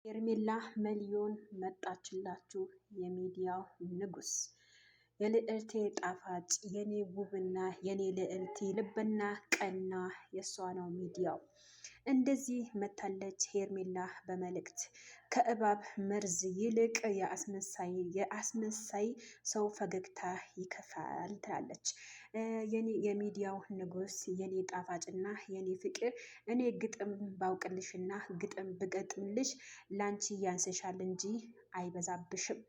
ሄርሜላ ሚሊዮን መጣችላችሁ። የሚዲያው ንጉስ የልዕልቴ ጣፋጭ የኔ ውብና የኔ ልዕልቴ ልብና ቀና የሷ ነው ሚዲያው። እንደዚህ መታለች ሄርሜላ በመልእክት ከእባብ መርዝ ይልቅ የአስመሳይ ሰው ፈገግታ ይከፋል ትላለች። የኔ የሚዲያው ንጉስ የኔ ጣፋጭና የኔ ፍቅር እኔ ግጥም ባውቅልሽና ግጥም ብገጥምልሽ ላንቺ ያንስሻል እንጂ አይበዛብሽም።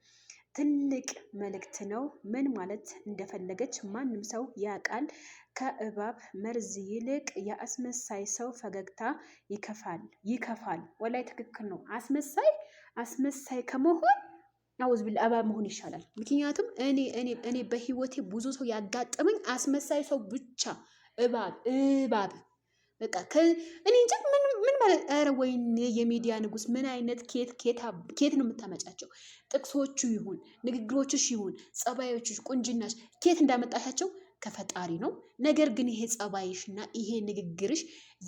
ትልቅ መልእክት ነው። ምን ማለት እንደፈለገች ማንም ሰው ያውቃል። ከእባብ መርዝ ይልቅ የአስመሳይ ሰው ፈገግታ ይከፋል። ወላይ ትክክል ነው። አስመሳይ ከመሆን አውዝ ቢል እባብ መሆን ይሻላል። ምክንያቱም እኔ በህይወቴ ብዙ ሰው ያጋጠመኝ አስመሳይ ሰው ብቻ እባብ በቃ እኔ እንጃ ምን ማለት። ኧረ ወይኔ የሚዲያ ንጉስ ምን አይነት ኬት ነው የምታመጫቸው? ጥቅሶቹ ይሁን ንግግሮችሽ ይሁን ጸባዮችሽ፣ ቁንጅናሽ ኬት እንዳመጣሻቸው ከፈጣሪ ነው። ነገር ግን ይሄ ጸባይሽና ይሄ ንግግርሽ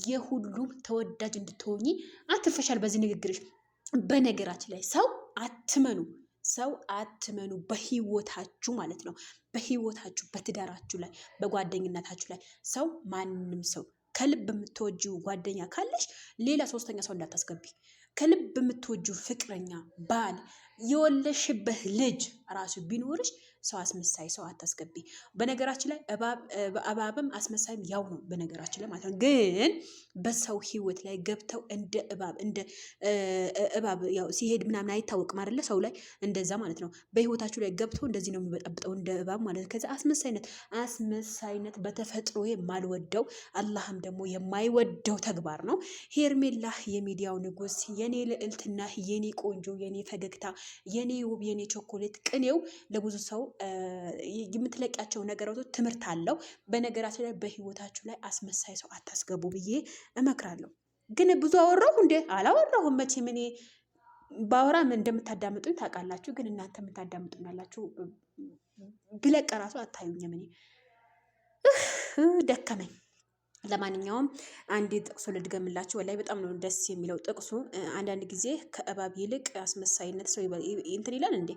የሁሉም ተወዳጅ እንድትሆኚ አትርፈሻል በዚህ ንግግርሽ። በነገራችን ላይ ሰው አትመኑ በህይወታችሁ ማለት ነው። በህይወታችሁ፣ በትዳራችሁ ላይ፣ በጓደኝነታችሁ ላይ ሰው ማንም ሰው ከልብ የምትወጂው ጓደኛ ካለሽ ሌላ ሶስተኛ ሰው እንዳታስገቢ። ከልብ የምትወጂው ፍቅረኛ፣ ባል፣ የወለሽበት ልጅ ራሱ ቢኖርሽ ሰው አስመሳይ ሰው አታስገቢ። በነገራችን ላይ እባብም አስመሳይም ያው ነው በነገራችን ላይ ማለት ነው። ግን በሰው ህይወት ላይ ገብተው እንደ እባብ ያው ሲሄድ ምናምን አይታወቅም አይደለ? ሰው ላይ እንደዛ ማለት ነው። በህይወታችሁ ላይ ገብተው እንደዚህ ነው የሚበጠብጠው እንደ እባብ ማለት ነው። ከዛ አስመሳይነት በተፈጥሮ የማልወደው አላህም ደግሞ የማይወደው ተግባር ነው። ሄርሜላ የሚዲያው ንጉስ የኔ ልዕልትና የኔ ቆንጆ የኔ ፈገግታ የኔ ውብ የኔ ቾኮሌት ቅኔው ለብዙ ሰው የምትለቂያቸው ነገሮች ትምህርት አለው። በነገራችን ላይ በህይወታችሁ ላይ አስመሳይ ሰው አታስገቡ ብዬ እመክራለሁ። ግን ብዙ አወራሁ እንዴ? አላወራሁም መቼም። እኔ ባወራ ምን እንደምታዳምጡኝ ታውቃላችሁ። ግን እናንተ የምታዳምጡኝ ያላችሁ ብለቅ ራሱ አታዩኝም። እኔ ደከመኝ። ለማንኛውም አንድ ጥቅሱ ልድገምላችሁ። ወላይ በጣም ነው ደስ የሚለው ጥቅሱ። አንዳንድ ጊዜ ከእባብ ይልቅ አስመሳይነት ሰው እንትን ይላል እንዴ?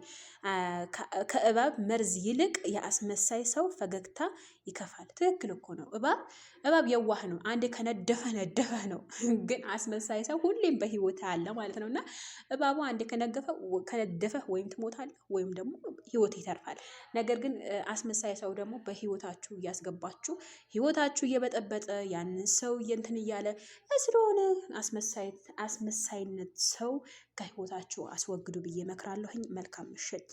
ከእባብ መርዝ ይልቅ የአስመሳይ ሰው ፈገግታ ይከፋል። ትክክል እኮ ነው። እባብ የዋህ ነው። አንዴ ከነደፈ ነው። ግን አስመሳይ ሰው ሁሌም በህይወት አለ ማለት ነው። እና እባቡ አንዴ ከነደፈ ወይም ትሞታለህ ወይም ደግሞ ህይወት ይተርፋል። ነገር ግን አስመሳይ ሰው ደግሞ በህይወታችሁ እያስገባችሁ ህይወታችሁ እየበጠበጠ ያንን ሰው እንትን እያለ ስለሆነ አስመሳይነት ሰው ከህይወታችሁ አስወግዱ ብዬ እመክራለሁኝ። መልካም ምሽት።